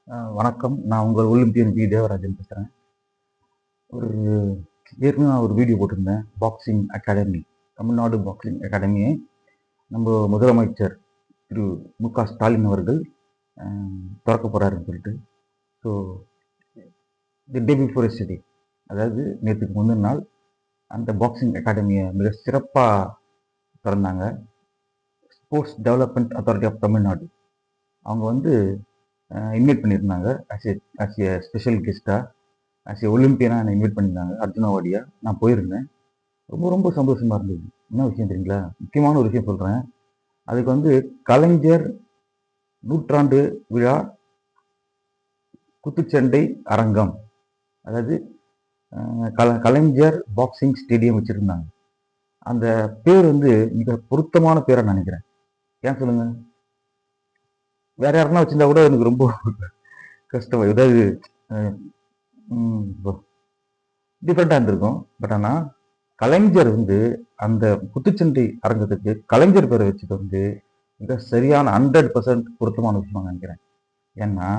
வணக்கம். நான் உங்கள் ஒலிம்பியன் தேவராஜன் பேசுகிறேன். ஒரு ஏற்கனவே நான் ஒரு வீடியோ போட்டிருந்தேன். பாக்ஸிங் அகாடமி, தமிழ்நாடு பாக்ஸிங் அகாடமியை நம்ம முதலமைச்சர் திரு மு.க. ஸ்டாலின் அவர்கள் திறக்க போகிறாருன்னு சொல்லிட்டு. So the day before yesterday, அதாவது நேற்றுக்கு முந்தின நாள் அந்த பாக்ஸிங் அகாடமியை மிக சிறப்பாக திறந்தாங்க. Sports development authority of Tamil Nadu அவங்க வந்து இன்வைட் பண்ணியிருந்தாங்க. ஆஸ் ஏ ஸ்பெஷல் கெஸ்ட்டாக, ஆஸ் ஏ ஒலிம்பியனாக என்னை இன்வைட் பண்ணியிருந்தாங்க. அர்ஜுனா வாடியா நான் போயிருந்தேன். ரொம்ப ரொம்ப சந்தோஷமாக இருந்தது. என்ன விஷயம் தெரியுங்களா? முக்கியமான ஒரு விஷயம் சொல்கிறேன். அதுக்கு வந்து கலைஞர் நூற்றாண்டு விழா குத்துச்சண்டை அரங்கம், அதாவது கலைஞர் பாக்ஸிங் ஸ்டேடியம் வச்சுருந்தாங்க. அந்த பேர் வந்து மிக பொருத்தமான பேராக நினைக்கிறேன். ஏன் சொல்லுங்க? வேற யாருன்னா வச்சிருந்தா கூட எனக்கு ரொம்ப கஷ்டம், ஏதாவது டிஃப்ரெண்டாக இருந்திருக்கும். பட் ஆனால் கலைஞர் வந்து அந்த குத்துச்சண்டை அரங்கத்துக்கு கலைஞர் பேரை வச்சுட்டு வந்து மிக சரியான 100% பொருத்தமான விஷயம் நினைக்கிறேன். ஏன்னா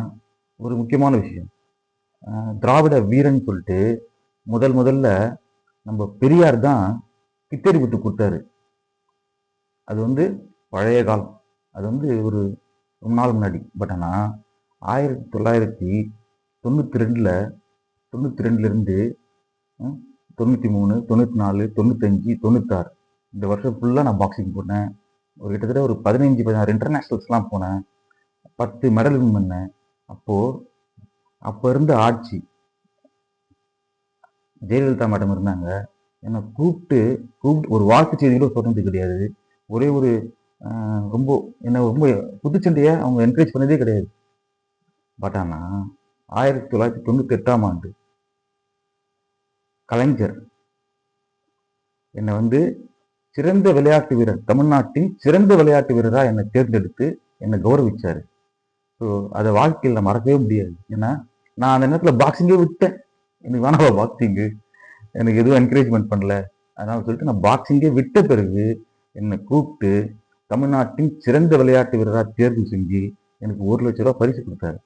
ஒரு முக்கியமான விஷயம், திராவிட வீரன் சொல்லிட்டு முதல்ல நம்ம பெரியார் தான் கித்தேரி குத்து கொடுத்தாரு. அது வந்து பழைய காலம், அது வந்து ஒரு ரொம்ப நாள் முன்னாடி. பட் ஆனால் 1992லேருந்து 93, 94, 95, 96 இந்த வருஷம் ஃபுல்லாக நான் பாக்ஸிங் போனேன். ஒரு கிட்டத்தட்ட ஒரு 15-16 இன்டர்நேஷ்னல்ஸ்லாம் போனேன். 10 மெடல் வின் பண்ணேன். அப்போ இருந்த ஆட்சி, ஜெயலலிதா மேடம் இருந்தாங்க. என்னை கூப்பிட்டு ஒரு வாழ்த்து செய்தி கூட சொன்னது கிடையாது. ஒரே ஒரு ரொம்ப குத்துச்சண்டையை அவங்க என்கரேஜ் பண்ணதே கிடையாது. பட் ஆனால் 1998ஆம் ஆண்டு கலைஞர் என்னை வந்து சிறந்த விளையாட்டு வீரர், தமிழ்நாட்டின் சிறந்த விளையாட்டு வீரராக என்னை தேர்ந்தெடுத்து என்னை கௌரவிச்சாரு. ஸோ அதை வாழ்க்கையில் நான் மறக்கவே முடியாது. ஏன்னா நான் அந்த நேரத்தில் பாக்ஸிங்கே விட்டேன். எனக்கு வேணாவா பாக்ஸிங்கு, எனக்கு எதுவும் என்கரேஜ்மெண்ட் பண்ணல. அதனால சொல்லிட்டு நான் பாக்ஸிங்கே விட்ட பிறகு என்னை கூப்பிட்டு தமிழ்நாட்டின் சிறந்த விளையாட்டு வீரராக தேர்வு செஞ்சு எனக்கு 1 லட்ச ரூபா பரிசு கொடுத்தாரு.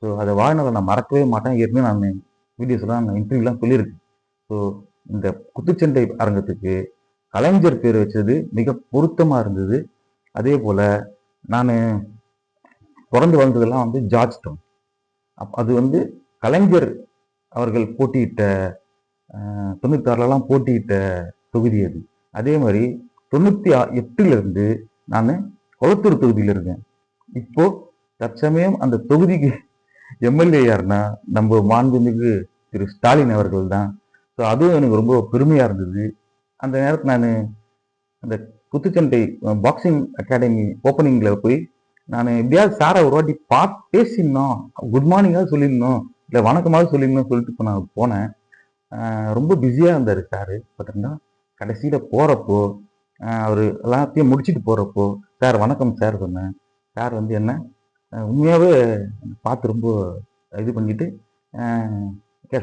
ஸோ அதை வாழ்நாளை நான் மறக்கவே மாட்டேன். ஏற்கனவே நான் வீடியோஸ்லாம், நான் இன்டர்வியூலாம் சொல்லியிருக்கேன். ஸோ இந்த குத்துச்சண்டை அரங்கத்துக்கு கலைஞர் பேர் வச்சது மிக பொருத்தமாக இருந்தது. அதே போல் நான் பிறந்து வளர்ந்ததெல்லாம் வந்து ஜார்ஜ் டவுன். அது வந்து கலைஞர் அவர்கள் போட்டியிட்ட 96லலாம் போட்டியிட்ட தொகுதி அது. அதே மாதிரி 98லேருந்து நான் கொளத்தூர் தொகுதியில் இருக்கேன். இப்போ தற்சமயம் அந்த தொகுதிக்கு எம்எல்ஏ யாருன்னா நம்ம மாண்புமிகு திரு ஸ்டாலின் அவர்கள் தான். ஸோ அதுவும் எனக்கு ரொம்ப பெருமையாக இருந்தது. அந்த நேரத்தில் நான் அந்த குத்துச்சண்டை பாக்ஸிங் அகாடமி ஓப்பனிங்கில் போய் நான் எப்படியாவது சாரை ஒரு வாட்டி பேசிடணும், குட் மார்னிங்காவது சொல்லிடணும், இல்லை வணக்கமாவது சொல்லிடணும் சொல்லிட்டு இப்போ நான் போனேன். ரொம்ப பிஸியாக இருந்தார் சார். பார்த்தீங்கன்னா கடைசியில் போகிறப்போ அவர் எல்லாத்தையும் முடிச்சுட்டு போகிறப்போ, சார் வணக்கம் சார் சொன்னேன். சார் வந்து என்ன உண்மையாகவே பார்த்து ரொம்ப இது பண்ணிட்டு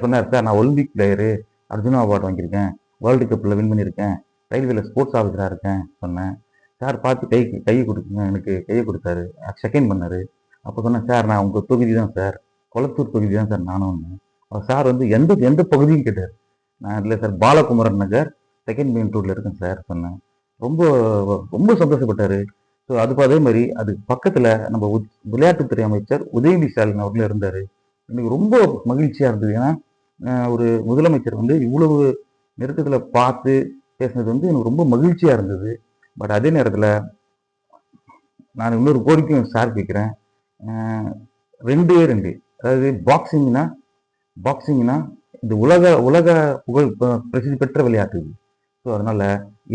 சொன்னார், சார் நான் ஒலிம்பிக் பிளேயரு, அர்ஜுனா அவார்டு வாங்கியிருக்கேன், வேர்ல்டு கப்பில் வின் பண்ணியிருக்கேன், ரயில்வேல ஸ்போர்ட்ஸ் ஆஃபீஸராக இருக்கேன் சொன்னேன். சார் பார்த்து கையை கொடுக்குங்க, எனக்கு கையை கொடுத்தாரு, செகண்ட் பண்ணார். அப்போ சொன்னேன், சார் நான் உங்கள் தொகுதி தான் சார், கொளத்தூர் தொகுதி தான் சார் நானும் ஒன்று. சார் வந்து எந்த பகுதியும் கேட்டார். நான் இல்லை சார், பாலகுமரன் நகர் செகண்ட் மெயின் ரோட்டில் இருக்கேன் சார் சொன்னேன். ரொம்ப ரொம்ப சந்தோஷப்பட்டார். ஸோ அதே மாதிரி அது பக்கத்தில் நம்ம விளையாட்டுத்துறை அமைச்சர் உதயநிதி ஸ்டாலின் அவர்களும் இருந்தார். எனக்கு ரொம்ப மகிழ்ச்சியாக இருந்தது. ஏன்னா ஒரு முதலமைச்சர் வந்து இவ்வளவு நெருக்கத்தில் பார்த்து பேசுனது வந்து எனக்கு ரொம்ப மகிழ்ச்சியாக இருந்தது. பட் அதே நேரத்தில் நான் இன்னொரு கோரிக்கையும் சார் கேட்குறேன். 2 அதாவது பாக்ஸிங்னா இந்த உலக புகழ் பிரசித்தி பெற்ற விளையாட்டு. ஸோ அதனால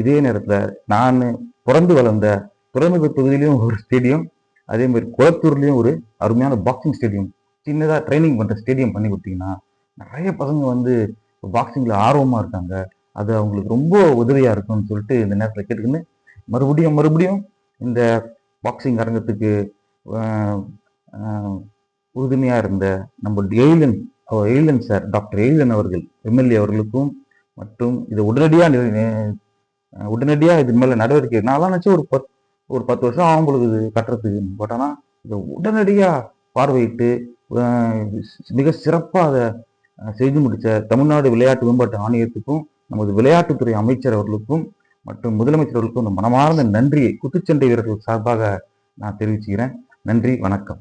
இதே நேரத்தில் நான் பிறந்து வளர்ந்த துறைமுக தொகுதியிலையும் ஒரு ஸ்டேடியம், அதே மாதிரி குளத்தூர்லேயும் ஒரு அருமையான பாக்ஸிங் ஸ்டேடியம், சின்னதாக ட்ரைனிங் பண்ணுற ஸ்டேடியம் பண்ணி கொடுத்தீங்கன்னா நிறைய பசங்க வந்து பாக்ஸிங்கில் ஆர்வமாக இருக்காங்க, அது அவங்களுக்கு ரொம்ப உதவியாக இருக்கும்னு சொல்லிட்டு இந்த நேரத்தில் கேட்டுக்கின்னு மறுபடியும் இந்த பாக்ஸிங் அரங்கத்துக்கு உறுதுணையாக இருந்த நம்ம எழிலன் சார், டாக்டர் எழிலன் அவர்கள் எம்எல்ஏ அவர்களுக்கும், மற்றும் இதை உடனடியாக இது மேலே நடவடிக்கை, நான்லாம் நினச்சி ஒரு 10 வருஷம் ஆகும் பொழுது இது கட்டுறதுக்கு. பட் ஆனால் இதை உடனடியாக பார்வையிட்டு மிக சிறப்பாக அதை செய்து முடித்த தமிழ்நாடு விளையாட்டு மேம்பாட்டு ஆணையத்துக்கும் நமது விளையாட்டுத்துறை அமைச்சர் அவர்களுக்கும் மற்றும் முதலமைச்சர் அவர்களுக்கும் மனமார்ந்த நன்றியை குத்துச்சண்டை வீரர்கள் சார்பாக நான் தெரிவிச்சுக்கிறேன். நன்றி, வணக்கம்.